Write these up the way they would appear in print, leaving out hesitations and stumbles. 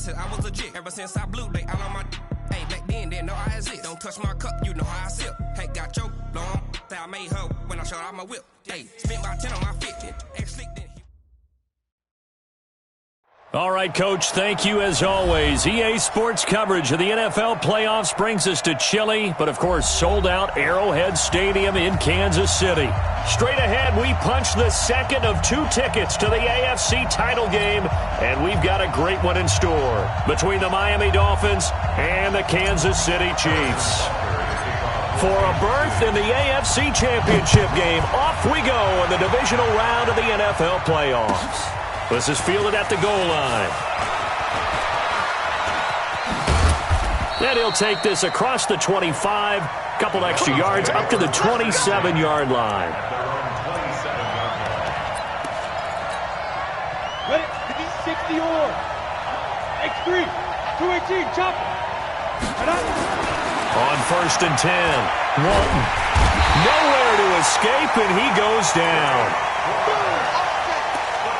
said I was legit. Ever since I blew, they all on my hey, back then, didn't know I exist. Don't touch my cup, you know how I sip. Hey, got your long, that I made her when I showed out my whip. Hey, spent my 10 on my 50. All right, Coach, thank you as always. EA Sports coverage of the NFL playoffs brings us to chilly, but of course sold out Arrowhead Stadium in Kansas City. Straight ahead, we punch the second of 2 tickets to the AFC title game, and we've got a great one in store between the Miami Dolphins and the Kansas City Chiefs. For a berth in the AFC Championship game, off we go in the divisional round of the NFL playoffs. This is fielded at the goal line. And he'll take this across the 25, couple extra yards up to the 27-yard line. Ready? 60 or X3, 218, chop. On 1st and 10, Walton. Nowhere to escape, and he goes down.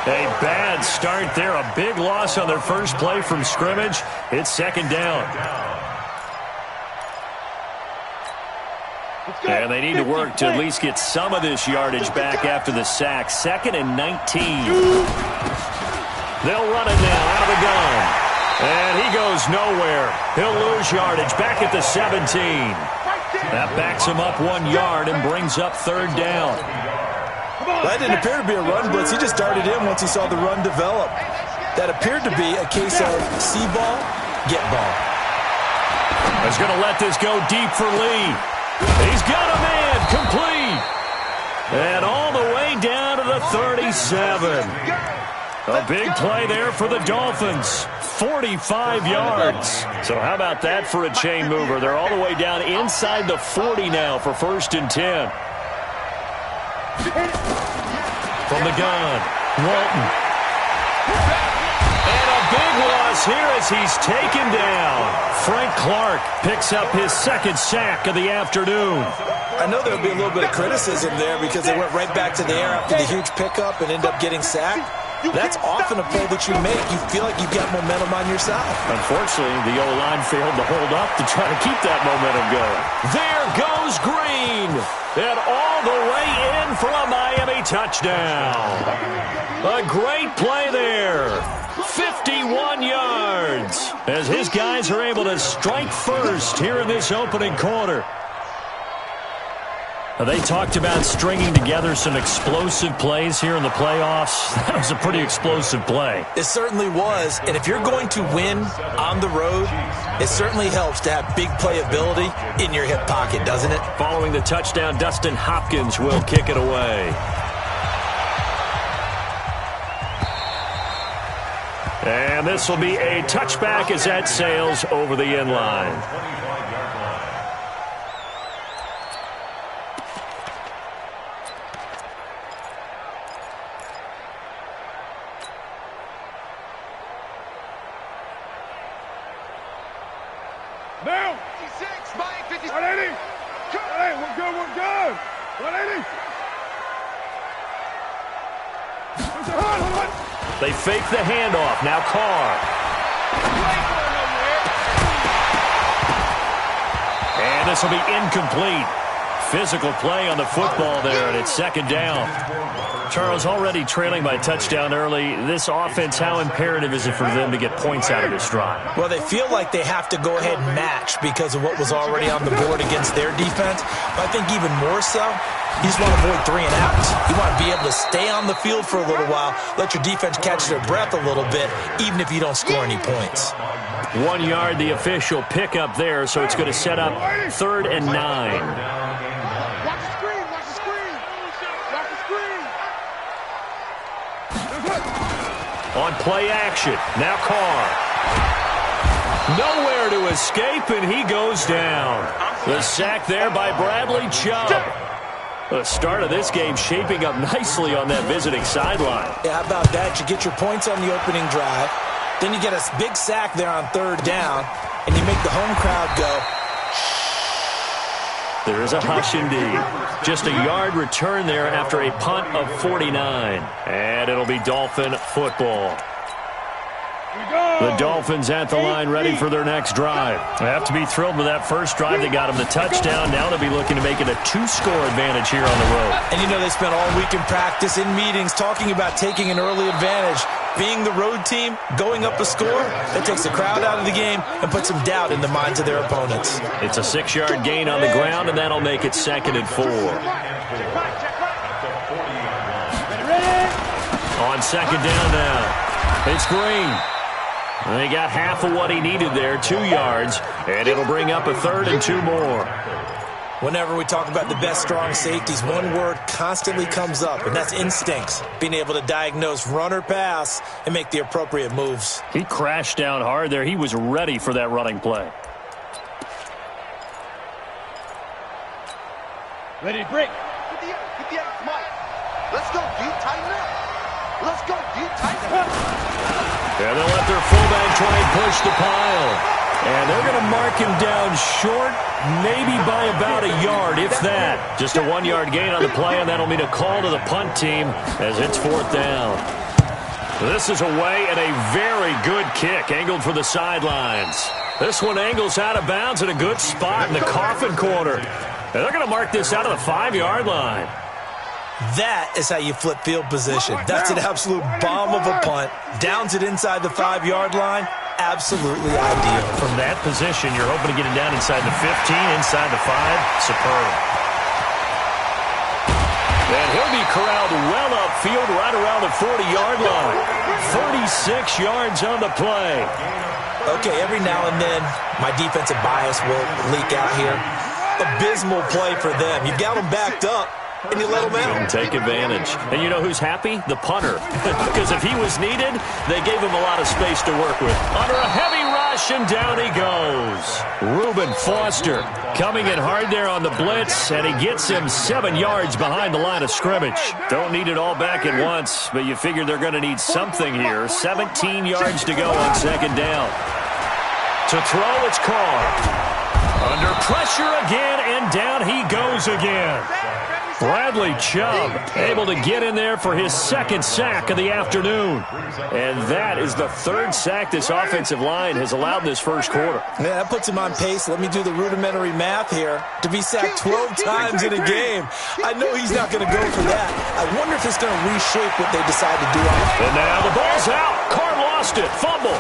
A bad start there. A big loss on their first play from scrimmage. It's 2nd down. And they need to work to at least get some of this yardage back after the sack. 2nd and 19. They'll run it now out of the gun. And he goes nowhere. He'll lose yardage back at the 17. That backs him up 1 yard and brings up 3rd down. That didn't appear to be a run blitz. He just darted in once he saw the run develop. That appeared to be a case of see ball, get ball. He's going to let this go deep for Lee. He's got a man complete. And all the way down to the 37. A big play there for the Dolphins. 45 yards. So how about that for a chain mover? They're all the way down inside the 40 now for 1st and 10. From the gun, Walton. And a big loss here as he's taken down. Frank Clark picks up his 2nd sack of the afternoon. I know there'll be a little bit of criticism there because they went right back to the air after the huge pickup and end up getting sacked. That's often a play that you make. You feel like you've got momentum on your side. Unfortunately, the O-line failed to hold up to try to keep that momentum going. There goes Green. And all the way in for a Miami touchdown. A great play there. 51 yards. As his guys are able to strike first here in this opening quarter. They talked about stringing together some explosive plays here in the playoffs. That was a pretty explosive play. It certainly was. And if you're going to win on the road, it certainly helps to have big playability in your hip pocket, doesn't it? Following the touchdown, Dustin Hopkins will kick it away. And this will be a touchback as that sails over the end line. Now, 56, Mike, 50. 180. 180, we're good, we're good. 180. They fake the handoff. Now Carr. And this will be incomplete. Physical play on the football there, and it's 2nd down. Charles, already trailing by touchdown early. This offense, how imperative is it for them to get points out of this drive? Well, they feel like they have to go ahead and match because of what was already on the board against their defense. But I think even more so, you just want to avoid 3 and outs. You want to be able to stay on the field for a little while, let your defense catch their breath a little bit, even if you don't score any points. 1 yard, the official pickup there, so it's going to set up 3rd and 9. On play action, now Carr. Nowhere to escape, and he goes down. The sack there by Bradley Chubb. The start of this game shaping up nicely on that visiting sideline. Yeah, how about that? You get your points on the opening drive. Then you get a big sack there on 3rd down, and you make the home crowd go. There is a hush indeed. Just a yard return there after a punt of 49. And it'll be Dolphin football. The Dolphins at the line ready for their next drive. They have to be thrilled with that first drive. They got them the touchdown. Now they'll be looking to make it a 2-score advantage here on the road. And you know they spent all week in practice, in meetings, talking about taking an early advantage. Being the road team, going up a score, that takes the crowd out of the game and puts some doubt in the minds of their opponents. It's a 6-yard gain on the ground, and that'll make it 2nd and 4. On 2nd down now, it's Green. They got half of what he needed there, 2 yards, and it'll bring up a 3rd and 2 more. Whenever we talk about the best strong safeties, one word constantly comes up, and that's instincts. Being able to diagnose run or pass and make the appropriate moves. He crashed down hard there. He was ready for that running play. Ready to break. Get the X, Mike. Let's go, D. Tighten up. Let's go, D. Tighten up. And they'll let their fullback try and push the pile. And they're going to mark him down short, maybe by about a yard, if that. Just a 1-yard gain on the play, and that'll mean a call to the punt team as it's 4th down. This is away and a very good kick, angled for the sidelines. This one angles out of bounds at a good spot in the coffin corner. And they're going to mark this out of the 5-yard line. That is how you flip field position. That's an absolute bomb of a punt. Downs it inside the 5-yard line. Absolutely ideal. From that position, you're hoping to get it down inside the 15, inside the 5. Superb. And he'll be corralled well upfield right around the 40-yard line. 36 yards on the play. Okay, every now and then, my defensive bias will leak out here. Abysmal play for them. You've got them backed up, and you let them out. And take advantage. And you know who's happy? The punter. Because if he was needed, they gave him a lot of space to work with. Under a heavy rush, and down he goes. Reuben Foster coming in hard there on the blitz, and he gets him 7 yards behind the line of scrimmage. Don't need it all back at once, but you figure they're going to need something here. 17 yards to go on 2nd down. To throw, it's Carr. Under pressure again, and down he goes again. Bradley Chubb able to get in there for his 2nd sack of the afternoon. And that is the 3rd sack this offensive line has allowed in this first quarter. Yeah, that puts him on pace. Let me do the rudimentary math here. To be sacked 12 times in a game. I know he's not going to go for that. I wonder if it's going to reshape what they decide to do on it. And now the ball's out. Carr lost it. Fumble.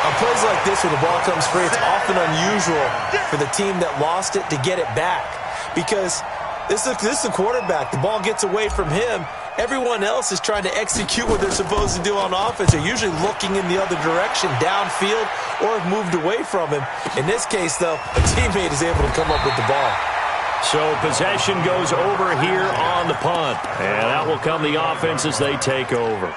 On plays like this where the ball comes free, it's often unusual for the team that lost it to get it back. Because this is the quarterback. The ball gets away from him. Everyone else is trying to execute what they're supposed to do on offense. They're usually looking in the other direction, downfield, or have moved away from him. In this case, though, a teammate is able to come up with the ball. So possession goes over here on the punt. And out will come the offense as they take over.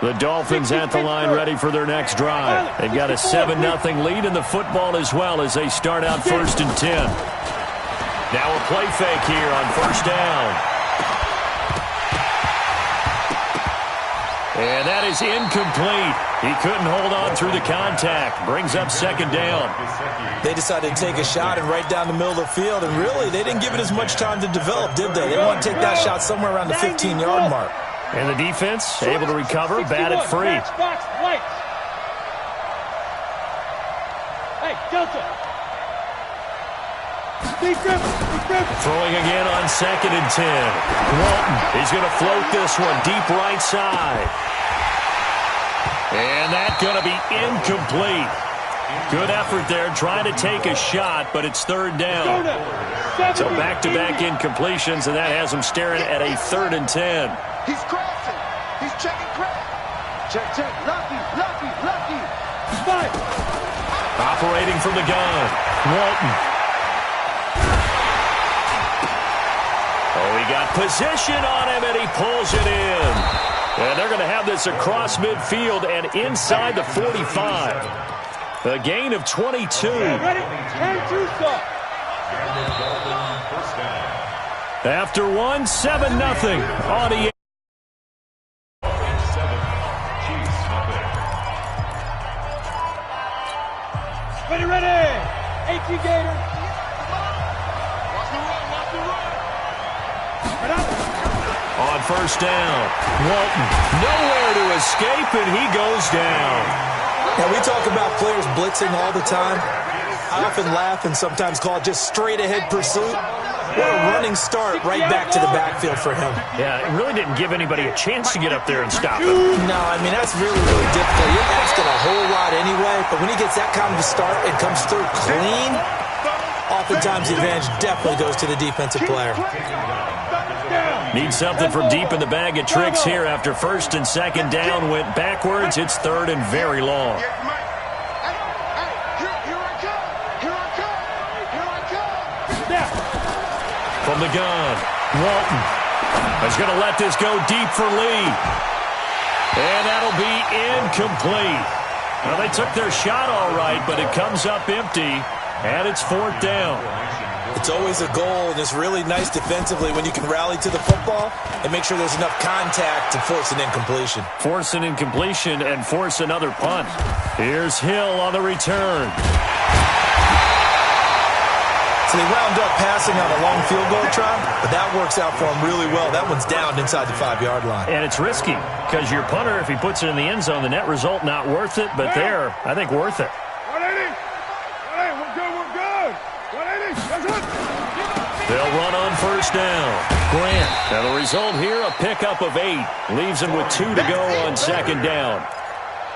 The Dolphins at the line ready for their next drive. They've got a 7-0 lead in the football as well as they start out 1st and 10. Now a play fake here on 1st down. And that is incomplete. He couldn't hold on through the contact. Brings up 2nd down. They decided to take a shot and right down the middle of the field, and really they didn't give it as much time to develop, did they? They want to take that shot somewhere around the 15-yard mark. And the defense able to recover, batted free. Hey, Delta. Throwing again on 2nd and 10. Walton, he's going to float this one deep right side. And that's going to be incomplete. Good effort there trying to take a shot, but it's 3rd down. So back-to-back incompletions, and that has him staring at a 3rd and 10. He's crossing. He's checking crack. Check. Lucky. Fight. Operating from the gun. Walton. Oh, he got position on him, and he pulls it in. And they're going to have this across midfield and inside the 45. A gain of 22. Ready? Turn 2 stop. After 1, 7-0 on the Ready. AT Gator. Watch the run. first down. Walton, nowhere to escape, and he goes down. Now, we talk about players blitzing all the time. I often laugh and sometimes call it just straight-ahead pursuit. What a running start right back to the backfield for him. Yeah, it really didn't give anybody a chance to get up there and stop him. No, I mean, that's really, really difficult. You're asking a whole lot anyway, but when he gets that kind of a start and comes through clean, oftentimes the advantage definitely goes to the defensive player. Need something from deep in the bag of tricks here after first and second down went backwards. It's third and very long. From the gun, Walton is going to let this go deep for Lee. And that'll be incomplete. Well, they took their shot all right, but it comes up empty, and it's fourth down. It's always a goal, and it's really nice defensively when you can rally to the football and make sure there's enough contact to force an incompletion. Force an incompletion and force another punt. Here's Hill on the return. So they wound up passing on a long field goal try, but that works out for them really well. That one's down inside the 5-yard line. And it's risky because your punter, if he puts it in the end zone, the net result not worth it, but there, I think worth it. 180. Hey, we're good. 180. That's it. They'll run on first down. Grant. Now the result here, a pickup of 8. Leaves him with 2 to go on second down.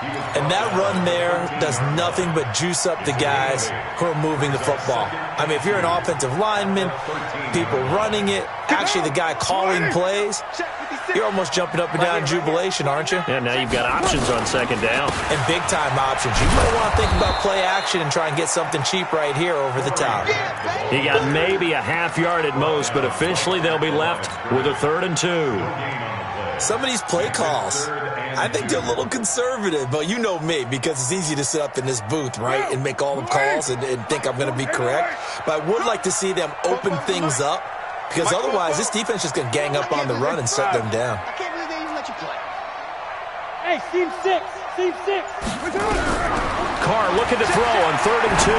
And that run there does nothing but juice up the guys who are moving the football. I mean, if you're an offensive lineman, people running it, actually the guy calling plays, you're almost jumping up and down in jubilation, aren't you? Yeah, now you've got options on second down. And big-time options. You might want to think about play action and try and get something cheap right here over the top. He got maybe a half yard at most, but officially they'll be left with a 3rd and 2. Some of these play calls, I think they're a little conservative, but you know me, because it's easy to sit up in this booth, right, and make all the calls and think I'm going to be correct. But I would like to see them open things up, because otherwise this defense is just going to gang up on the run and shut them down. I can't believe they even let you play. Hey, Steve 6. Carr looking to throw on 3rd and 2.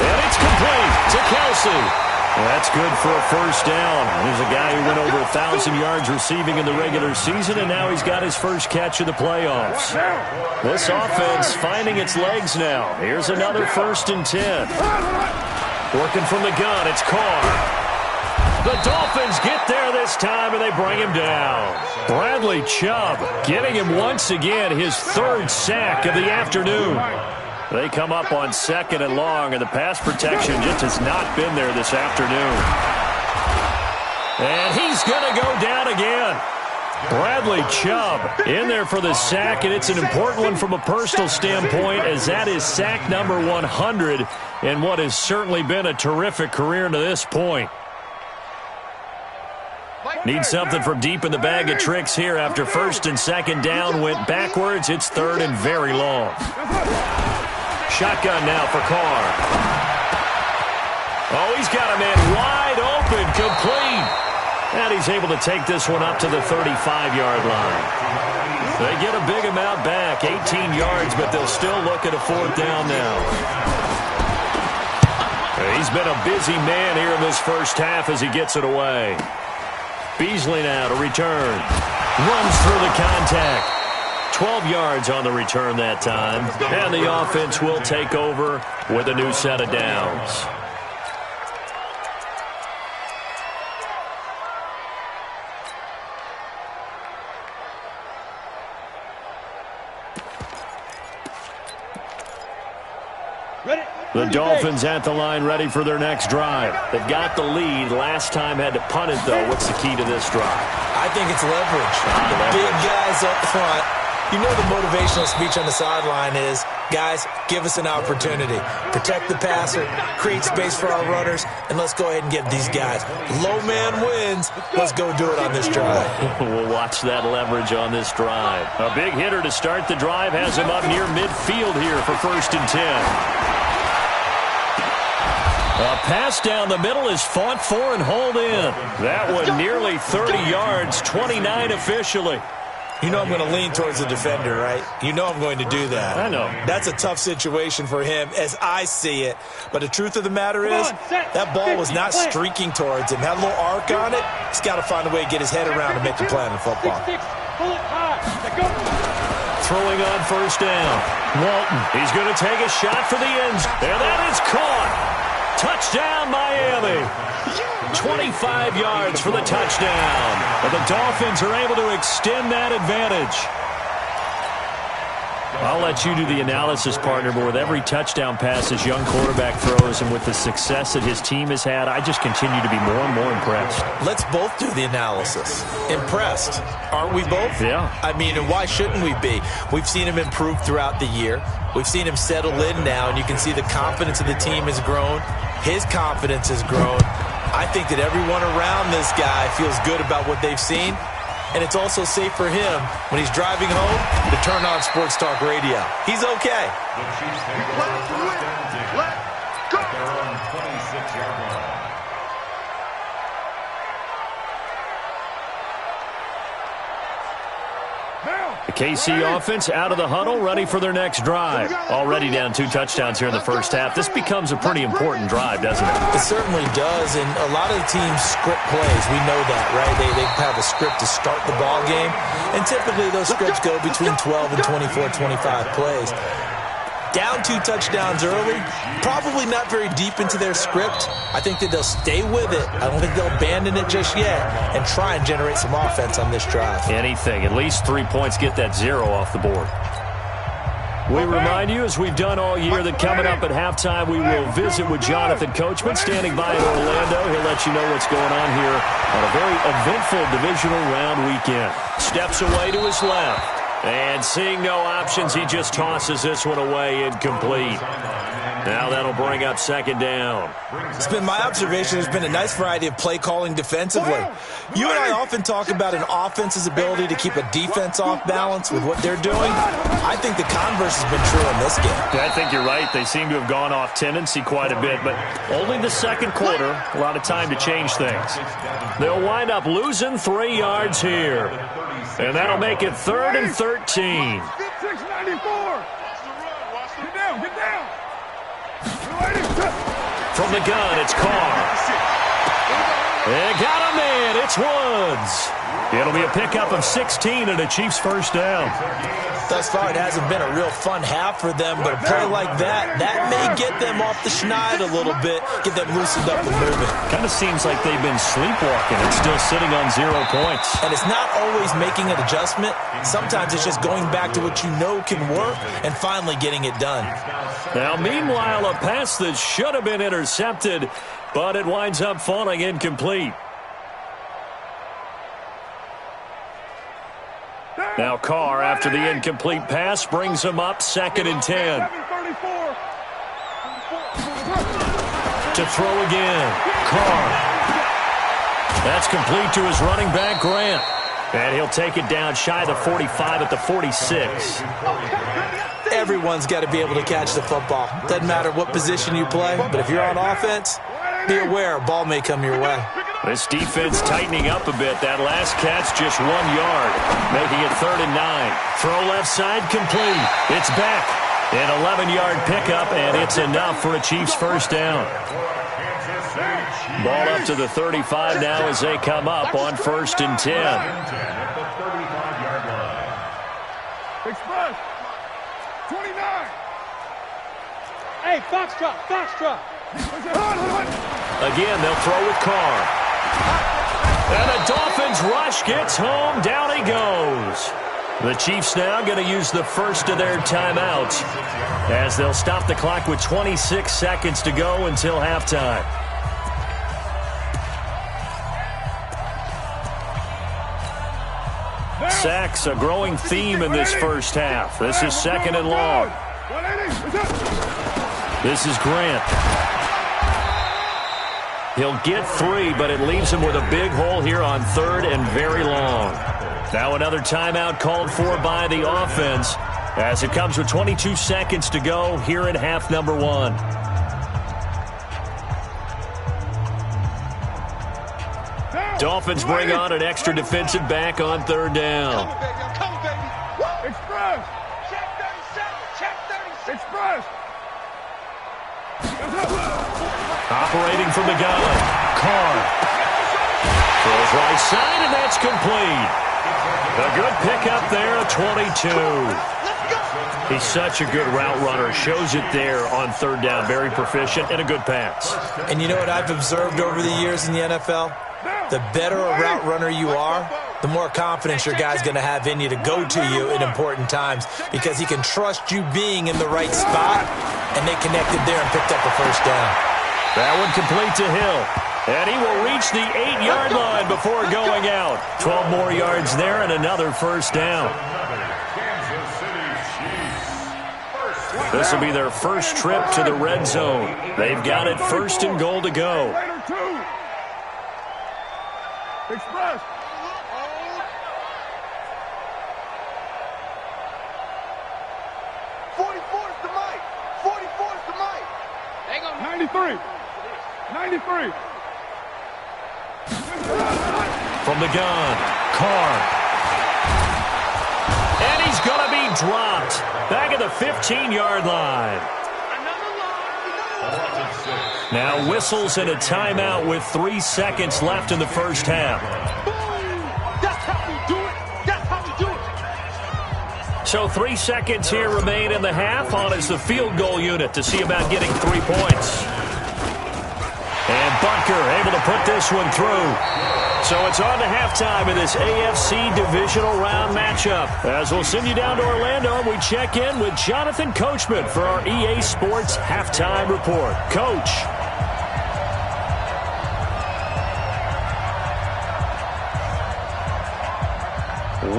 And it's complete to Kelsey. That's good for a first down. There's a guy who went over 1,000 yards receiving in the regular season, and now he's got his first catch of the playoffs. This offense finding its legs now. Here's another 1st and 10. Working from the gun, it's Carr. The Dolphins get there this time, and they bring him down. Bradley Chubb getting him once again his 3rd sack of the afternoon. They come up on 2nd and long, and the pass protection just has not been there this afternoon. And he's going to go down again. Bradley Chubb in there for the sack, and it's an important one from a personal standpoint, as that is sack number 100 in what has certainly been a terrific career to this point. Need something from deep in the bag of tricks here after first and second down went backwards. It's 3rd and very long. Shotgun now for Carr. Oh, he's got a man wide open, complete. And he's able to take this one up to the 35-yard line. They get a big amount back, 18 yards, but they'll still look at a 4th down now. He's been a busy man here in this first half as he gets it away. Beasley now to return. Runs through the contact. 12 yards on the return that time. And the offense will take over with a new set of downs. The Dolphins at the line ready for their next drive. They've got the lead. Last time had to punt it, though. What's the key to this drive? I think it's leverage. The big guys up front. You know the motivational speech on the sideline is, guys, give us an opportunity. Protect the passer, create space for our runners, and let's go ahead and get these guys. Low man wins. Let's go do it on this drive. We'll watch that leverage on this drive. A big hitter to start the drive has him up near midfield here for 1st and 10. A pass down the middle is fought for and hauled in. That one nearly 30 yards, 29 officially. You know I'm going to lean towards the defender, right? You know I'm going to do that. I know. That's a tough situation for him as I see it. But the truth of the matter is, that ball was not streaking towards him. Had a little arc on it. He's got to find a way to get his head around and make the play on the football. Throwing on first down. Walton, he's going to take a shot for the end. And that is caught. Touchdown, Miami. 25 yards for the touchdown. But the Dolphins are able to extend that advantage. I'll let you do the analysis, partner, but with every touchdown pass his young quarterback throws and with the success that his team has had, I just continue to be more and more impressed. Let's both do the analysis. Impressed. Aren't we both? Yeah. I mean, and why shouldn't we be? We've seen him improve throughout the year. We've seen him settle in now, and you can see the confidence of the team has grown. His confidence has grown. I think that everyone around this guy feels good about what they've seen. And it's also safe for him when he's driving home to turn on Sports Talk Radio. He's okay. Let's win. Let's go. The KC offense out of the huddle, ready for their next drive. Already down 2 touchdowns here in the first half. This becomes a pretty important drive, doesn't it? It certainly does, and a lot of the teams script plays. We know that, right? They have a script to start the ball game, and typically those scripts go between 12 and 24, 25 plays. Down 2 touchdowns early, probably not very deep into their script. I think that they'll stay with it. I don't think they'll abandon it just yet and try and generate some offense on this drive. Anything. At least 3 points, get that 0 off the board. We remind you, as we've done all year, that coming up at halftime, we will visit with Jonathan Coachman standing by in Orlando. He'll let you know what's going on here on a very eventful divisional round weekend. Steps away to his left. And seeing no options, he just tosses this one away, incomplete. Now that'll bring up second down. It's been my observation there's been a nice variety of play calling defensively. You and I often talk about an offense's ability to keep a defense off balance with what they're doing. I think the converse has been true in this game. I think you're right. They seem to have gone off tendency quite a bit, but only the second quarter, a lot of time to change things. They'll wind up losing 3 yards here. And that'll make it 3rd and 13. 694. Get down, get down. From the gun, it's Carr. And got a man. It's Woods. It'll be a pickup of 16 and a Chiefs first down. Thus far, it hasn't been a real fun half for them, but a play like that may get them off the schneid a little bit, get them loosened up and moving. Kind of seems like they've been sleepwalking and still sitting on 0 points. And it's not always making an adjustment. Sometimes it's just going back to what you know can work and finally getting it done. Now, meanwhile, a pass that should have been intercepted, but it winds up falling incomplete. Now Carr, after the incomplete pass, brings him up 2nd and 10. To throw again. Carr. That's complete to his running back, Grant. And he'll take it down shy of the 45 at the 46. Everyone's got to be able to catch the football. Doesn't matter what position you play, but if you're on offense, be aware a ball may come your way. This defense tightening up a bit. That last catch just 1 yard, making it 3rd and 9. Throw left side complete. It's back. An 11-yard pickup, and it's enough for a Chiefs first down. Ball up to the 35 now as they come up on 1st and 10. Express. 29. Hey, Foxtrot, Foxtrot. Again, they'll throw with Carr. And the Dolphins rush, gets home, down he goes. The Chiefs now going to use the first of their timeouts as they'll stop the clock with 26 seconds to go until halftime. Sacks, a growing theme in this first half. This is 2nd and long. This is Grant. He'll get 3, but it leaves him with a big hole here on 3rd and very long. Now another timeout called for by the offense as it comes with 22 seconds to go here in half number 1. Dolphins bring on an extra defensive back on 3rd down. baby. Woo! Express. Check 37. Check 37. Express. Operating from the gun. Carr. Throws right side, and that's complete. A good pickup there at 22. He's such a good route runner. Shows it there on third down. Very proficient and a good pass. And you know what I've observed over the years in the NFL? The better a route runner you are, the more confidence your guy's going to have in you to go to you in important times because he can trust you being in the right spot, and they connected there and picked up a first down. That one complete to Hill. And he will reach the 8-yard line before going out. 12 more yards there and another first down. This will be their first trip to the red zone. They've got it first and goal to go. Express. 44's the mic. 44's the mic. 93. 93. From the gun, Carr. And he's going to be dropped. Back at the 15-yard line. Now whistles and a timeout with 3 seconds left in the first half. That's how we do it. That's how we do it. So 3 seconds here remain in the half. On is the field goal unit to see about getting 3 points. And Butker able to put this one through. So it's on to halftime in this AFC divisional round matchup. As we'll send you down to Orlando, and we check in with Jonathan Coachman for our EA Sports Halftime Report. Coach.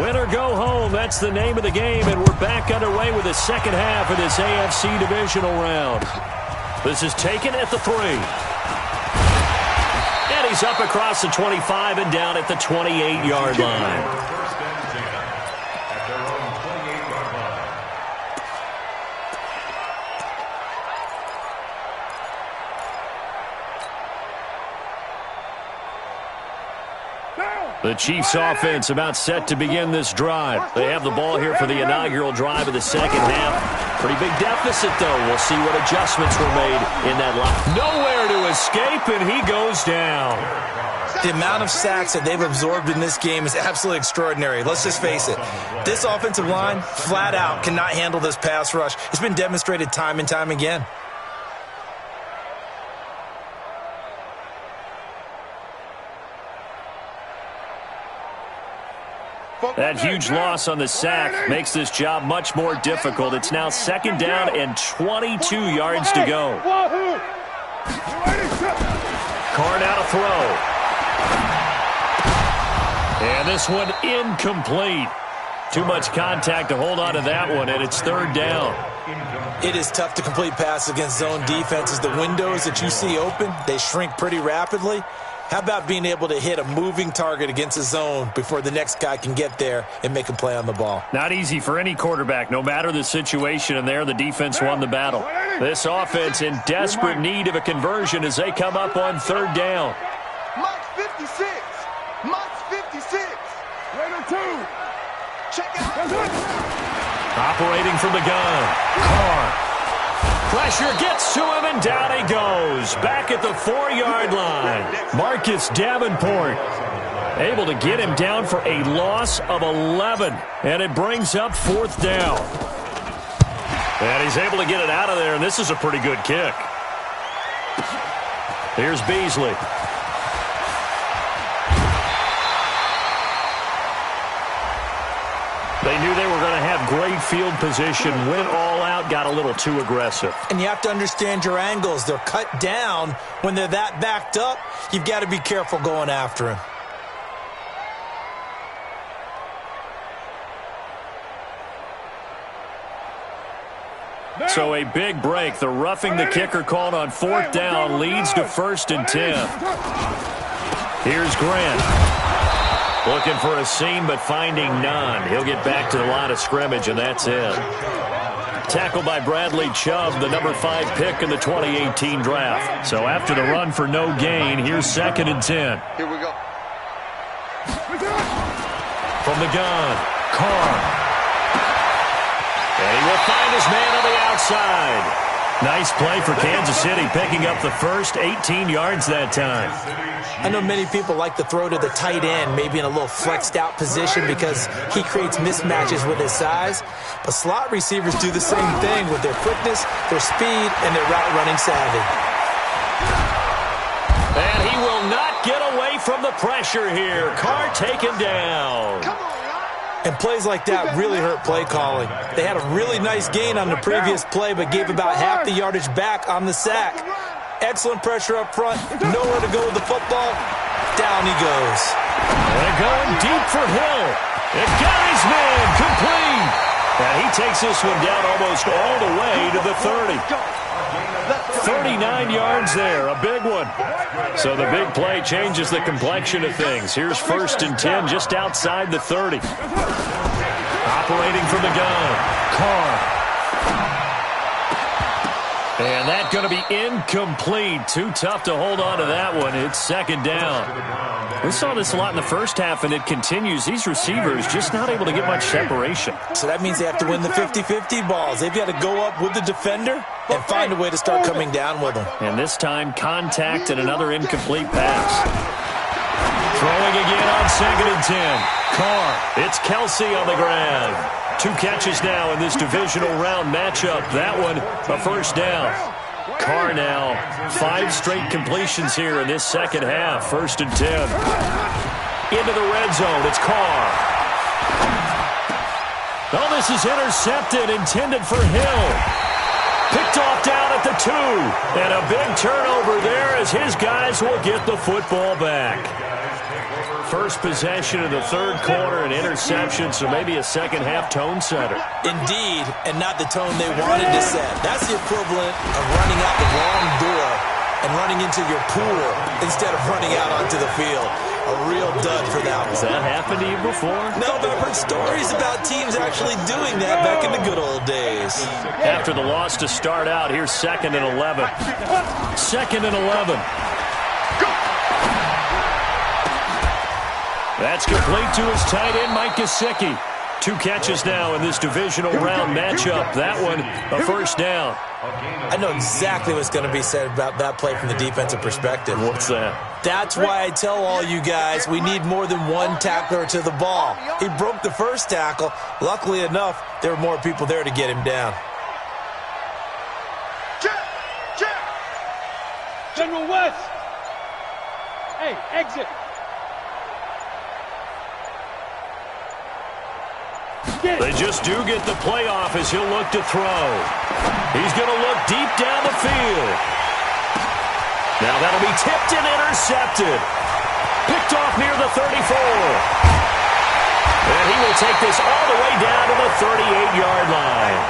Win or go home, that's the name of the game, and we're back underway with the second half of this AFC divisional round. This is taken at the 3. And he's up across the 25 and down at the 28-yard line. The Chiefs offense about set to begin this drive. They have the ball here for the inaugural drive of the second half. Pretty big deficit, though. We'll see what adjustments were made in that line. Nowhere to escape, and he goes down. The amount of sacks that they've absorbed in this game is absolutely extraordinary. Let's just face it. This offensive line, flat out, cannot handle this pass rush. It's been demonstrated time and time again. That huge loss on the sack makes this job much more difficult. It's now second down and 22 yards to go. Carr now to throw. And this one incomplete. Too much contact to hold on to that one, and it's third down. It is tough to complete passes against zone defenses. The windows that you see open, they shrink pretty rapidly. How about being able to hit a moving target against a zone before the next guy can get there and make a play on the ball? Not easy for any quarterback, no matter the situation, and there the defense won the battle. This offense in desperate need of a conversion as they come up on third down. Mike's 56. Mike's 56. Raider 2. Check it out. Operating from the gun, Carr. Pressure gets to him, and down he goes. Back at the 4-yard line. Marcus Davenport able to get him down for a loss of 11. And it brings up fourth down. And he's able to get it out of there, and this is a pretty good kick. Here's Beasley. They knew they were going to have great field position, went all out, got a little too aggressive. And you have to understand your angles. They're cut down. When they're that backed up, you've got to be careful going after him. So a big break. The roughing the kicker called on fourth down leads to 1st and 10. Here's Grant. Looking for a seam, but finding none. He'll get back to the line of scrimmage, and that's it. Tackled by Bradley Chubb, the number 5 pick in the 2018 draft. So after the run for no gain, here's 2nd and 10. Here we go. From the gun, Carr. And he will find his man on the outside. Nice play for Kansas City, picking up the first 18 yards that time. I know many people like to throw to the tight end, maybe in a little flexed out position because he creates mismatches with his size. But slot receivers do the same thing with their quickness, their speed, and their route running savvy. And he will not get away from the pressure here. Carr taken down. And plays like that really hurt play calling. They had a really nice gain on the previous play, but gave about half the yardage back on the sack. Excellent pressure up front. Nowhere to go with the football. Down he goes. They're going deep for Hill. It got his man complete. And he takes this one down almost all the way to the 30. 39 yards there, a big one. So the big play changes the complexion of things. Here's 1st and 10 just outside the 30. Operating from the gun, Carr. And that's going to be incomplete. Too tough to hold on to that one. It's 2nd down. We saw this a lot in the first half, and it continues. These receivers just not able to get much separation. So that means they have to win the 50-50 balls. They've got to go up with the defender and find a way to start coming down with them. And this time, contact and another incomplete pass. Throwing again on 2nd and 10. Carr. It's Kelsey on the ground. 2 catches now in this divisional round matchup. That one, a 1st down. Carr now, 5 straight completions here in this second half. 1st and 10. Into the red zone. It's Carr. Oh, this is intercepted, intended for Hill. Picked off down at the 2. And a big turnover there as his guys will get the football back. First possession of the 3rd quarter, an interception, so maybe a second-half tone setter. Indeed, and not the tone they wanted to set. That's the equivalent of running out the wrong door and running into your pool instead of running out onto the field. A real dud for that one. Has that happened to you before? No, but I've heard stories about teams actually doing that back in the good old days. After the loss to start out, here's 2nd and 11. 2nd and 11. That's complete to his tight end, Mike Gesicki. 2 catches now in this divisional round matchup. That one, a 1st down. I know exactly what's going to be said about that play from the defensive perspective. What's that? That's why I tell all you guys we need more than one tackler to the ball. He broke the first tackle. Luckily enough, there were more people there to get him down. Check. General West. Hey, exit. They just do get the playoff as he'll look to throw. He's going to look deep down the field. Now that'll be tipped and intercepted. Picked off near the 34. And he will take this all the way down to the 38-yard line.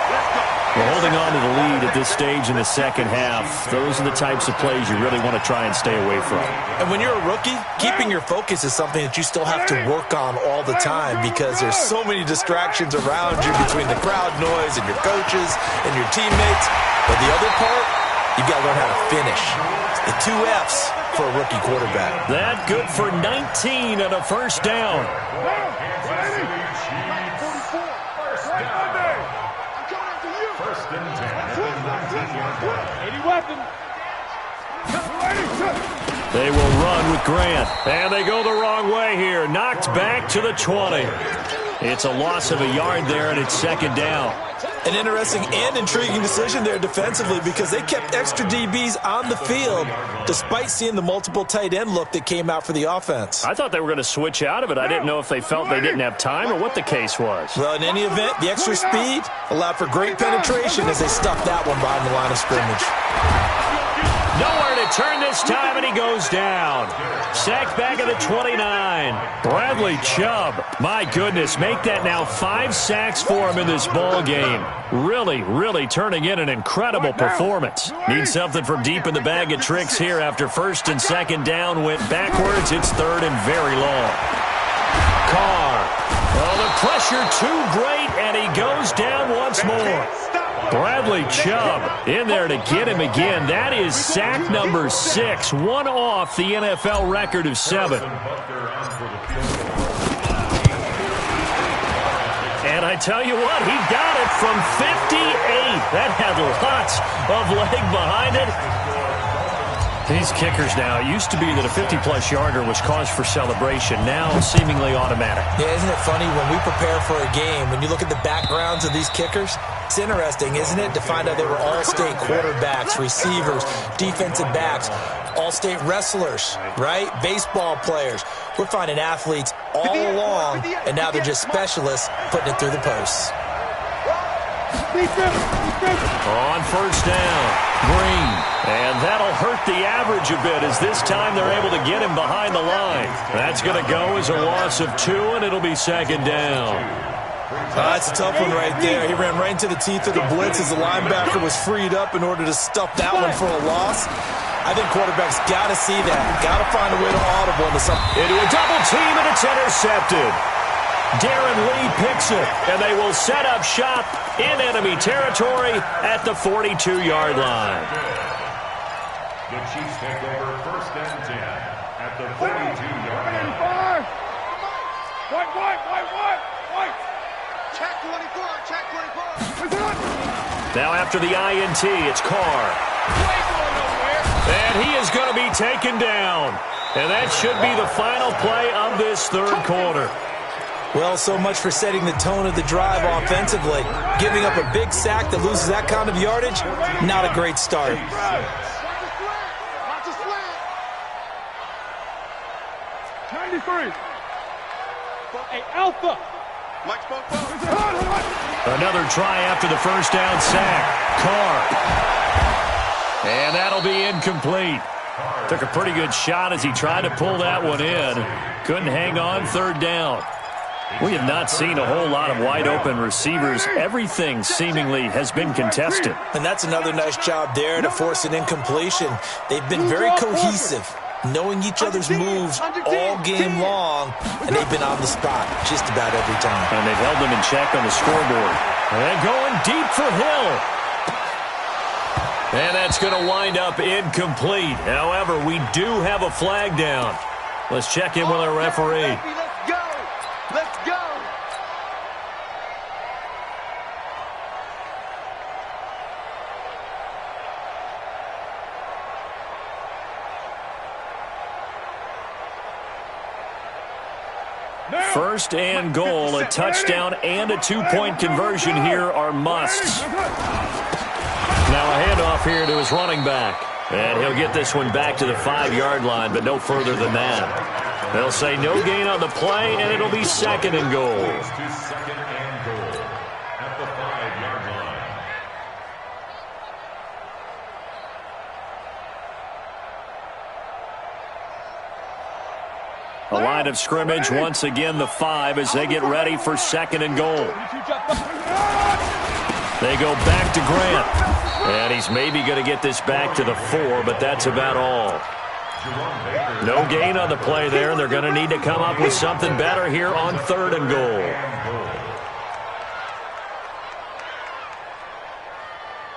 We're holding on to the lead at this stage in the second half. Those are the types of plays you really want to try and stay away from. And when you're a rookie, keeping your focus is something that you still have to work on all the time because there's so many distractions around you between the crowd noise and your coaches and your teammates. But the other part, you've got to learn how to finish. It's the 2 F's for a rookie quarterback. That good for 19 and a 1st down. They will run with Grant. And they go the wrong way here. Knocked back to the 20. It's a loss of a yard there, and it's 2nd down. An interesting and intriguing decision there defensively because they kept extra DBs on the field despite seeing the multiple tight end look that came out for the offense. I thought they were going to switch out of it. I didn't know if they felt they didn't have time or what the case was. Well, in any event, the extra speed allowed for great penetration as they stuffed that one behind the line of scrimmage. Nowhere to turn this time, and he goes down. Sacked back at the 29. Bradley Chubb, my goodness, make that now 5 sacks for him in this ball game. Really turning in an incredible performance. Needs something from deep in the bag of tricks here after 1st and 2nd down went backwards. It's 3rd and very long. Carr. Oh, the pressure too great, and he goes down once more. Bradley Chubb in there to get him again. That is sack number 6, one off the NFL record of 7. And I tell you what, he got it from 58. That had lots of leg behind it. These kickers now, it used to be that a 50-plus yarder was cause for celebration. Now, seemingly automatic. Yeah, isn't it funny when we prepare for a game, when you look at the backgrounds of these kickers, it's interesting, isn't it, to find out they were all-state quarterbacks, receivers, defensive backs, all-state wrestlers, right? Baseball players. We're finding athletes all along, and now they're just specialists putting it through the posts. On first down, Green. And that'll hurt the average a bit as this time they're able to get him behind the line. That's going to go as a loss of 2, and it'll be second down. That's a tough one right there. He ran right into the teeth of the blitz as the linebacker was freed up in order to stuff that one for a loss. I think quarterbacks got to see that. Got to find a way to audible into something. Into a double team, and it's intercepted. Darren Lee picks it, and they will set up shop in enemy territory at the 42-yard line. The Chiefs take over first and 10 at the 42-yard line. White. Check 24. Now after the INT, it's Carr. And he is going to be taken down. And that should be the final play of this third quarter. Well, so much for setting the tone of the drive offensively. Giving up a big sack that loses that kind of yardage, not a great start. Hey, Alpha. Another try after the first down sack. Carr. And that'll be incomplete. Took a pretty good shot as he tried to pull that one in. Couldn't hang on third down. We have not seen a whole lot of wide-open receivers. Everything seemingly has been contested. And that's another nice job there to force an incompletion. They've been very cohesive, knowing each other's moves all game long, and they've been on the spot just about every time. And they've held them in check on the scoreboard. And going deep for Hill. And that's going to wind up incomplete. However, we do have a flag down. Let's check in with our referee. Let's go. First and goal, a touchdown and a two-point conversion here are musts. Now a handoff here to his running back. And he'll get this one back to the 5-yard line, but no further than that. They'll say no gain on the play, and it'll be second and goal. Second and goal at the 5-yard line. A line of scrimmage, once again the 5 as they get ready for second and goal. They go back to Grant. And he's maybe going to get this back to the 4, but that's about all. No gain on the play there, and they're going to need to come up with something better here on third and goal.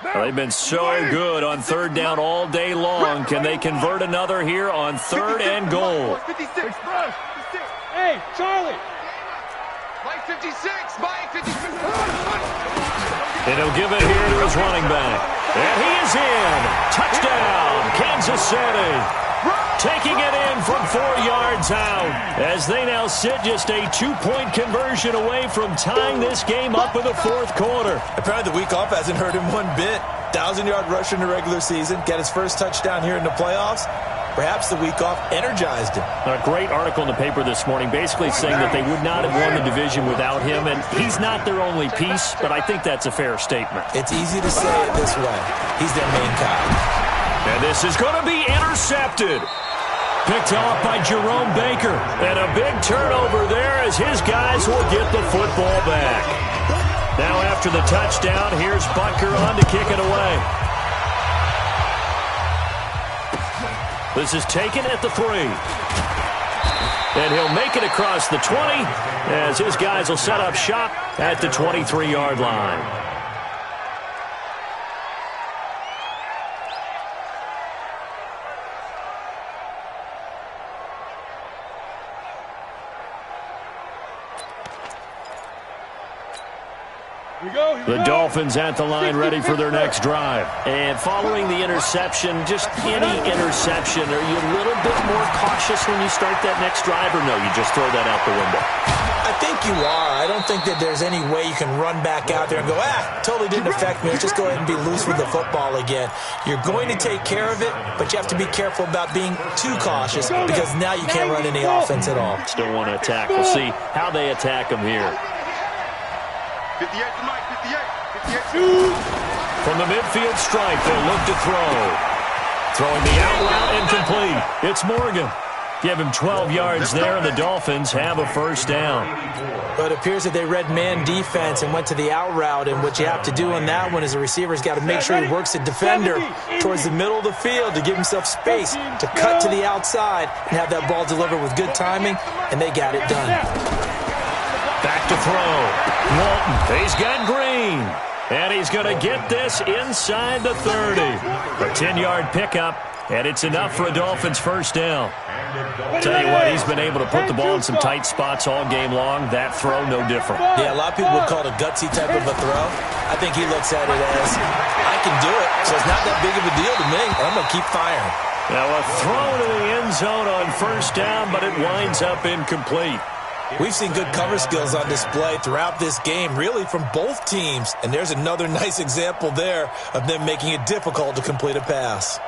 Well, they've been so good on third down all day long. Can they convert another here on third and goal? Hey, Charlie. Mike 56. Mike 56. And he'll give it here to his running back. And he is in. Touchdown, Kansas City. Taking it in from 4 yards out as they now sit just a 2-point conversion away from tying this game up in the fourth quarter. Apparently the week off hasn't hurt him one bit. 1,000-yard rush in the regular season. Get his first touchdown here in the playoffs. Perhaps the week off energized him. A great article in the paper this morning basically saying that they would not have won the division without him, and he's not their only piece, but I think that's a fair statement. It's easy to say it this way. He's their main guy. And this is going to be intercepted. Picked off by Jerome Baker. And a big turnover there as his guys will get the football back. Now after the touchdown, here's Butker on to kick it away. This is taken at the 3. And he'll make it across the 20 as his guys will set up shop at the 23-yard line. The Dolphins at the line ready for their next drive. And following the interception, just any interception, are you a little bit more cautious when you start that next drive, or no, you just throw that out the window? I think you are. I don't think that there's any way you can run back out there and go, totally didn't affect me. Let's just go ahead and be loose with the football again. You're going to take care of it, but you have to be careful about being too cautious because now you can't run any offense at all. Still want to attack. We'll see how they attack them here. 58 to Mike, 58. From the midfield stripe, they'll look to throw. Throwing the out route incomplete. It's Morgan. Give him 12 yards there, and the Dolphins have a first down. But it appears that they read man defense and went to the out route, and what you have to do on that one is the receiver's got to make sure he works the defender towards the middle of the field to give himself space to cut to the outside and have that ball delivered with good timing, and they got it done. Back to throw. Walton, he's got Green. And he's going to get this inside the 30. A 10-yard pickup, and it's enough for a Dolphins first down. Tell you what, he's been able to put the ball in some tight spots all game long. That throw, no different. Yeah, a lot of people would call it a gutsy type of a throw. I think he looks at it as, I can do it, so it's not that big of a deal to me. I'm going to keep firing. Now a throw to the end zone on first down, but it winds up incomplete. We've seen good cover skills on display throughout this game, really from both teams. And there's another nice example there of them making it difficult to complete a pass.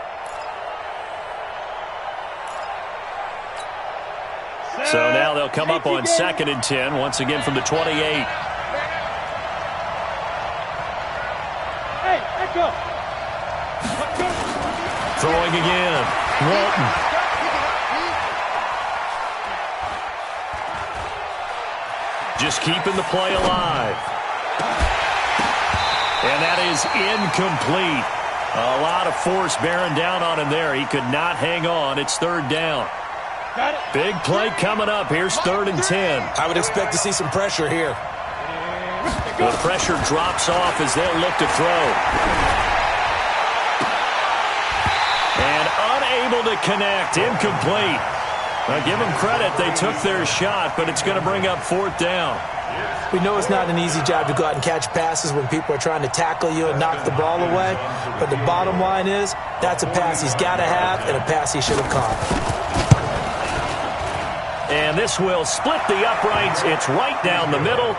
So now they'll come up on 2nd and 10, once again from the 28. Hey, echo. Throwing again. Walton. Just keeping the play alive. And that is incomplete. A lot of force bearing down on him there. He could not hang on. It's 3rd down. Big play coming up. Here's 3rd and 10. I would expect to see some pressure here. The pressure drops off as they'll look to throw. And unable to connect. Incomplete. Now, give them credit. They took their shot, but it's going to bring up 4th down. We know it's not an easy job to go out and catch passes when people are trying to tackle you and knock the ball away. But the bottom line is, that's a pass he's got to have and a pass he should have caught. And this will split the uprights. It's right down the middle.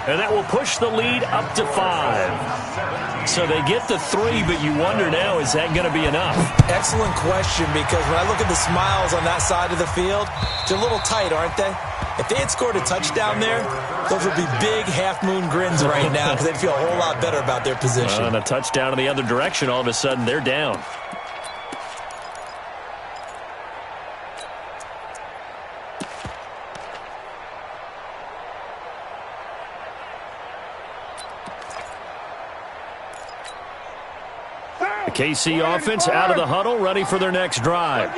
And that will push the lead up to 5. So they get the 3, but you wonder now, is that going to be enough? Excellent question, because when I look at the smiles on that side of the field, they're a little tight, aren't they? If they had scored a touchdown there, those would be big half-moon grins right now because they'd feel a whole lot better about their position. And a touchdown in the other direction, all of a sudden they're down. The KC offense out of the huddle, ready for their next drive.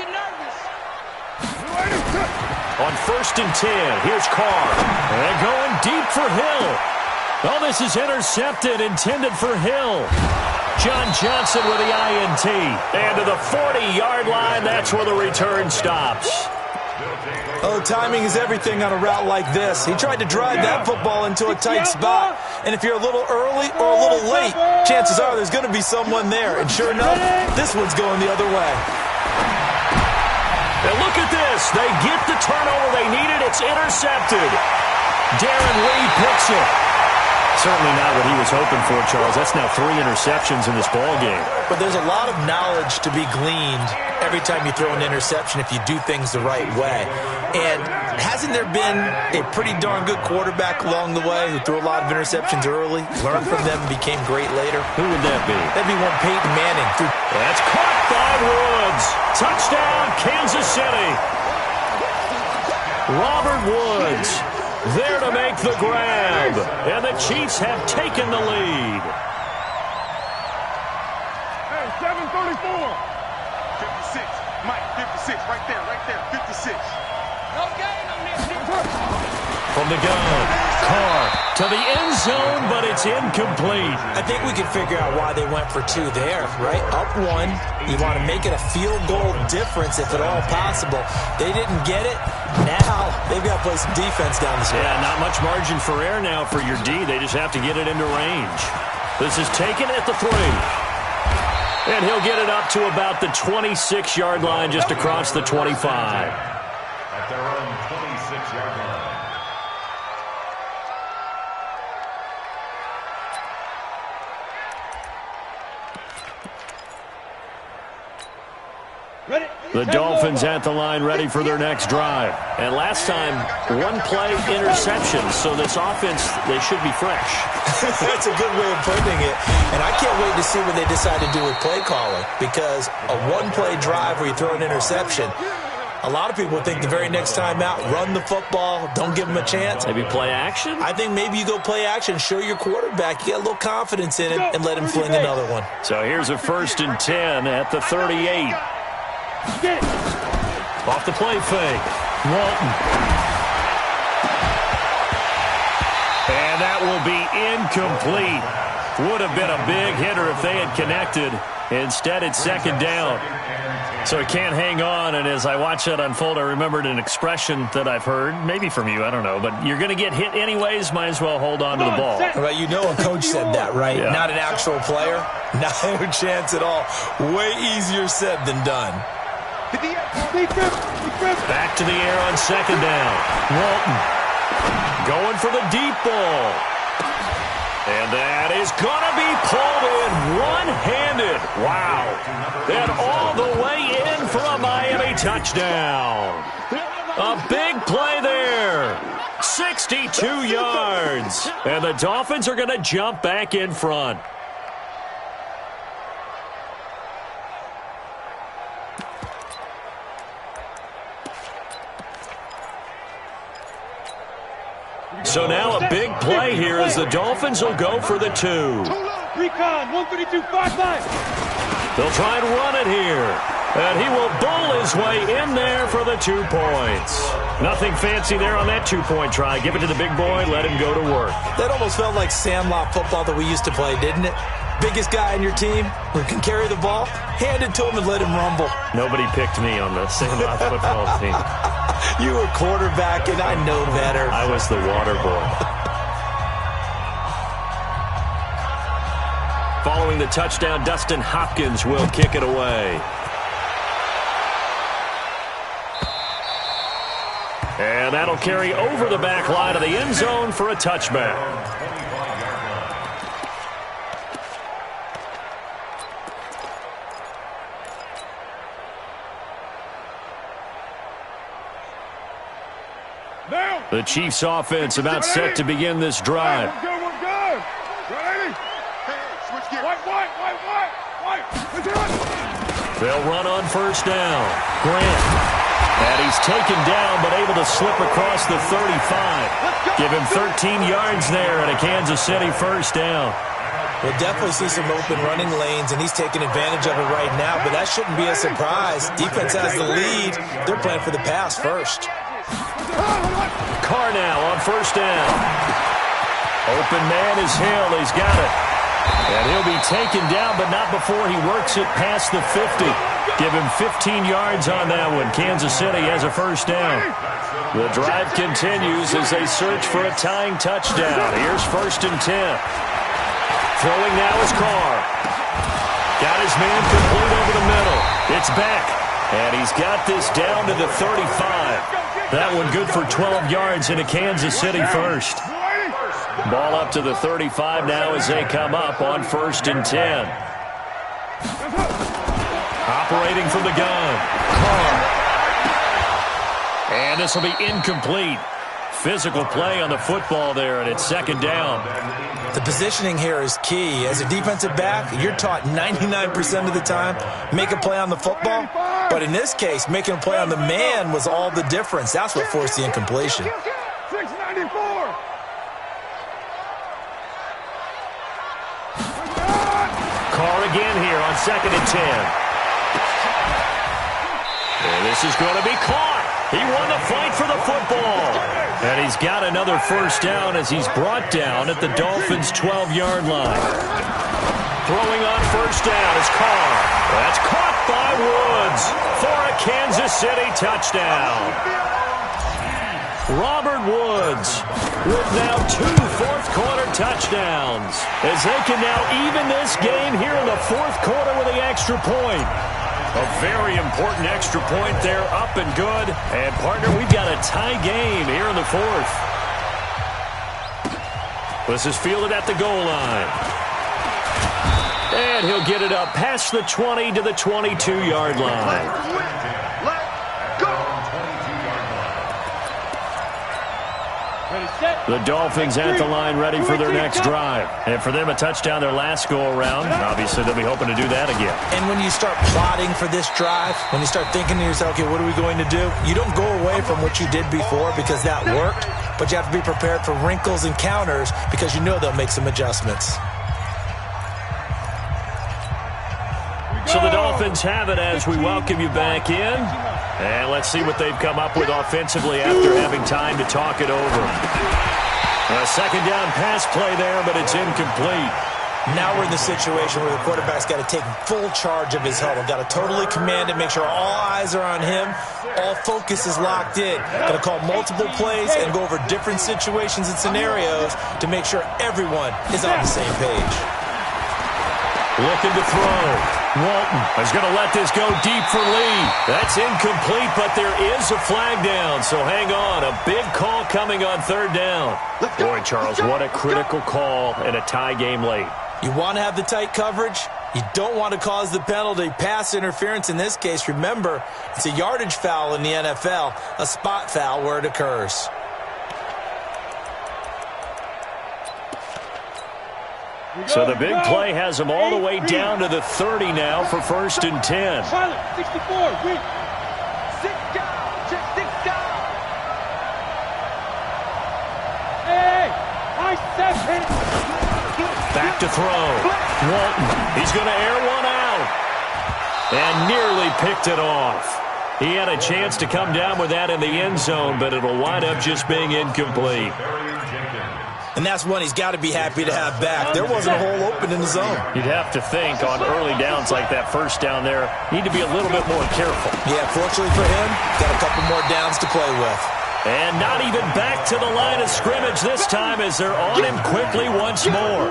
On 1st and 10, here's Carr. And going deep for Hill. Oh, this is intercepted, intended for Hill. John Johnson with the INT. And to the 40-yard line, that's where the return stops. Oh, timing is everything on a route like this. He tried to drive that football into a tight spot. And if you're a little early or a little late, chances are there's going to be someone there. And sure enough, this one's going the other way. And look at this. They get the turnover they needed. It's intercepted. Darren Lee picks it. Certainly not what he was hoping for, Charles. That's now 3 interceptions in this ball game. But there's a lot of knowledge to be gleaned every time you throw an interception if you do things the right way. And hasn't there been a pretty darn good quarterback along the way who threw a lot of interceptions early, learned from them, and became great later? Who would that be? That'd be one Peyton Manning. That's caught by Woods. Touchdown, Kansas City. Robert Woods there to make the grab. And the Chiefs have taken the lead. Hey, 7:34. 56. Mike, 56. Right there. 56. No gain on this. From the gun, Carr to the end zone, but it's incomplete. I think we can figure out why they went for 2 there, right? Up 1, you want to make it a field goal difference if at all possible. They didn't get it. Now they've got play some defense down the stretch. Yeah, not much margin for error now for your D. They just have to get it into range. This is taken at the 3. And he'll get it up to about the 26-yard line, just across the 25. At their own 26-yard line. The Dolphins at the line ready for their next drive. And last time, one-play interception. So this offense, they should be fresh. That's a good way of putting it. And I can't wait to see what they decide to do with play calling. Because a one-play drive where you throw an interception, a lot of people think the very next time out, run the football, don't give them a chance. Maybe play action? I think maybe you go play action, show your quarterback, you get a little confidence in him, and let him fling another one. So here's a 1st and 10 at the 38. Off the play fake. Walton. And that will be incomplete. Would have been a big hitter if they had connected. Instead, it's 2nd down. So he can't hang on, and as I watch that unfold, I remembered an expression that I've heard, maybe from you, I don't know, but you're going to get hit anyways, might as well hold on to the ball. Right, you know a coach said that, right? Yeah. Not an actual player. Not a chance at all. Way easier said than done. Back to the air on 2nd down. Walton going for the deep ball. And that is going to be pulled in one-handed. Wow. And all the way in for a Miami touchdown. A big play there. 62 yards. And the Dolphins are going to jump back in front. So now a big play here as the Dolphins will go for the 2. Recon, 132, 5-5. They'll try and run it here. And he will bowl his way in there for the 2 points. Nothing fancy there on that 2-point try. Give it to the big boy, let him go to work. That almost felt like Sandlot football that we used to play, didn't it? Biggest guy on your team who can carry the ball, hand it to him and let him rumble. Nobody picked me on the Sandlot football team. You were quarterback, and I know better. I was the water boy. Following the touchdown, Dustin Hopkins will kick it away. And that'll carry over the back line of the end zone for a touchback. The Chiefs offense about set to begin this drive. We're good. Ready? Switch gear. White. They'll run on 1st down. Grant. And he's taken down but able to slip across the 35. Give him 13 yards there at a Kansas City 1st down. We'll definitely see some open running lanes, and he's taking advantage of it right now, but that shouldn't be a surprise. Defense has the lead. They're playing for the pass first. Carr now on 1st down. Open man is Hill. He's got it. And he'll be taken down, but not before he works it past the 50. Give him 15 yards on that one. Kansas City has a 1st down. The drive continues as they search for a tying touchdown. Here's 1st and 10. Throwing now is Carr. Got his man complete over the middle. It's back. And he's got this down to the 35. That one good for 12 yards into Kansas City 1st. Ball up to the 35 now as they come up on 1st and 10. Operating from the gun. Carr. And this will be incomplete. Physical play on the football there, and it's 2nd down. The positioning here is key. As a defensive back, you're taught 99% of the time, make a play on the football. But in this case, making a play on the man was all the difference. That's what forced the incompletion. 694. Carr again here on 2nd and 10. And this is going to be caught. He won the fight for the football. And he's got another 1st down as he's brought down at the Dolphins' 12-yard line. Throwing on 1st down is Carr. That's caught by Woods for a Kansas City touchdown. Robert Woods with now 2 fourth-quarter touchdowns as they can now even this game here in the fourth quarter with the extra point. A very important extra point there, up and good. And, partner, we've got a tie game here in the fourth. This is fielded at the goal line. And he'll get it up past the 20 to the 22-yard line. The Dolphins at the line ready for their next drive. And for them, a touchdown their last go-around. Obviously, they'll be hoping to do that again. And when you start plotting for this drive, when you start thinking to yourself, okay, what are we going to do? You don't go away from what you did before because that worked, but you have to be prepared for wrinkles and counters because you know they'll make some adjustments. So the Dolphins have it as we welcome you back in. And let's see what they've come up with offensively after having time to talk it over. A second down pass play there, but it's incomplete. Now we're in the situation where the quarterback's got to take full charge of his huddle. Got to totally command it, make sure all eyes are on him. All focus is locked in. Got to call multiple plays and go over different situations and scenarios to make sure everyone is on the same page. Looking to throw. Walton is going to let this go deep for Lee. That's incomplete, but there is a flag down, so hang on. A big call coming on third down. Boy, Charles, what a critical call in a tie game late. You want to have the tight coverage. You don't want to cause the penalty. Pass interference in this case, remember, it's a yardage foul in the NFL, a spot foul where it occurs. So the big play has them all the way down to the 30 now for 1st and 10. 64, read. 6 down, just 6 down. Hey, I said it. Back to throw. Walton, he's going to air one out. And nearly picked it off. He had a chance to come down with that in the end zone, but it'll wind up just being incomplete. And that's one he's got to be happy to have back. There wasn't a hole open in the zone. You'd have to think on early downs like that first down there, need to be a little bit more careful. Yeah, fortunately for him, got a couple more downs to play with. And not even back to the line of scrimmage this time as they're on him quickly once more.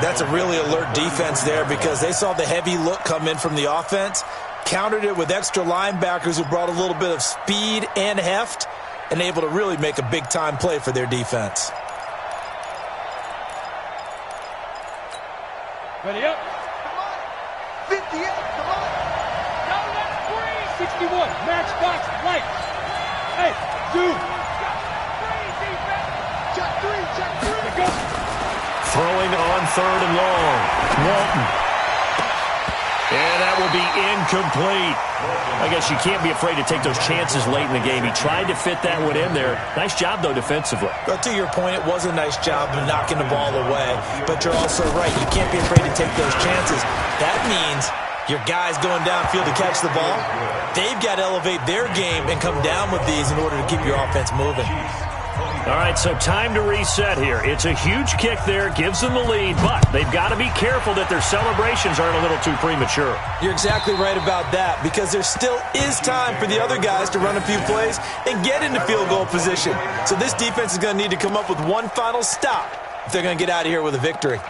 That's a really alert defense there because they saw the heavy look come in from the offense, countered it with extra linebackers who brought a little bit of speed and heft, and able to really make a big-time play for their defense. Ready up. Come on. 58, come on. No, that's 3. 61, match box, right. Hey, 2. Check 3, check 3. Let go. Throwing on 3rd and long. Walton. And that will be incomplete. I guess you can't be afraid to take those chances late in the game. He tried to fit that one in there. Nice job, though, defensively. But to your point, it was a nice job of knocking the ball away. But you're also right. You can't be afraid to take those chances. That means your guys going downfield to catch the ball, they've got to elevate their game and come down with these in order to keep your offense moving. All right, so time to reset here. It's a huge kick there, gives them the lead, but they've got to be careful that their celebrations aren't a little too premature. You're exactly right about that because there still is time for the other guys to run a few plays and get into field goal position. So this defense is going to need to come up with one final stop if they're going to get out of here with a victory.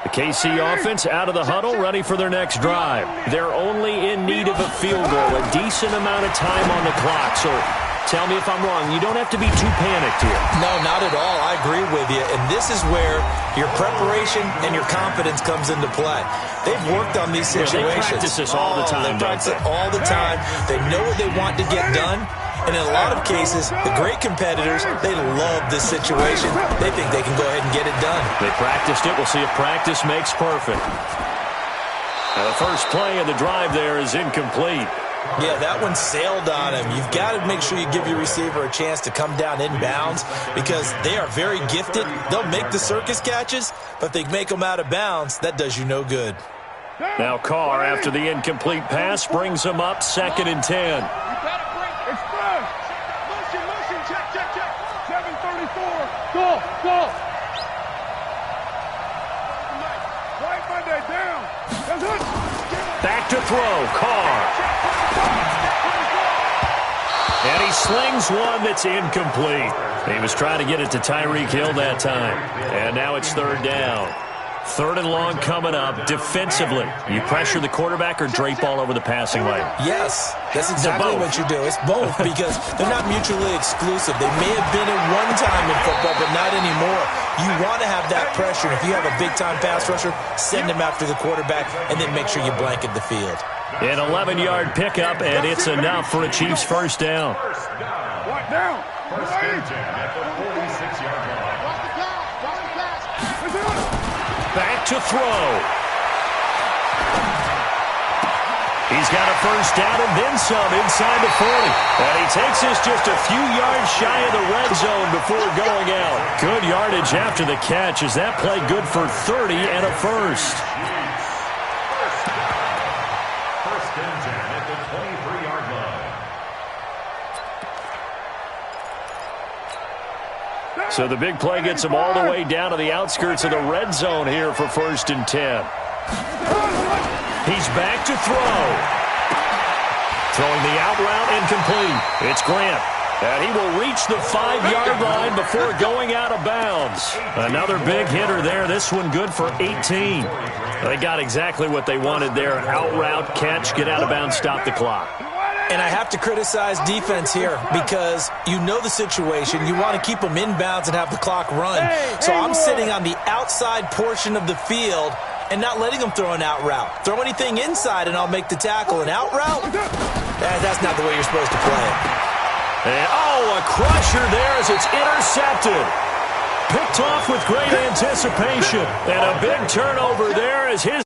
The KC offense out of the huddle, ready for their next drive. They're only in need of a field goal, a decent amount of time on the clock. So tell me if I'm wrong. You don't have to be too panicked here. No, not at all. I agree with you. And this is where your preparation and your confidence comes into play. They've worked on these situations. They practice this all the time, They practice it all the time. They know what they want to get done. And in a lot of cases, the great competitors, they love this situation. They think they can go ahead and get it done. They practiced it. We'll see if practice makes perfect. Now the first play of the drive there is incomplete. Yeah, that one sailed on him. You've got to make sure you give your receiver a chance to come down inbounds because they are very gifted. They'll make the circus catches, but if they make them out of bounds, that does you no good. Now Carr, after the incomplete pass, brings them up 2nd and 10. Motion, check. 734. Go. Back to to throw. Carr. And he slings one that's incomplete. He was trying to get it to Tyreek Hill that time. And now it's third down. Third and long coming up. Defensively, you pressure the quarterback or drape all over the passing lane? Yes, that's exactly what you do. It's both because they're not mutually exclusive. They may have been at one time in football, but not anymore. You want to have that pressure. If you have a big-time pass rusher, send him after the quarterback, and then make sure you blanket the field. An 11-yard pickup, and it's enough for a Chiefs first down. What down? First and 10 at the 46-yard line. Back to throw. He's got a first down and then some inside the 40. And he takes us just a few yards shy of the red zone before going out. Good yardage after the catch as that play good for 30 and a first. First and 10 at the 23-yard line. So the big play gets him all the way down to the outskirts of the red zone here for first and 10. He's back to throw. Throwing the out route incomplete. It's Grant. And he will reach the 5-yard line before going out of bounds. Another big hitter there. This one good for 18. They got exactly what they wanted there. Out route, catch, get out of bounds, stop the clock. And I have to criticize defense here because you know the situation. You want to keep them inbounds and have the clock run. So I'm sitting on the outside portion of the field and not letting them throw an out route. Throw anything inside and I'll make the tackle. An out route? That's not the way you're supposed to play it. And, a crusher there as it's intercepted. Picked off with great anticipation. And a big turnover there as his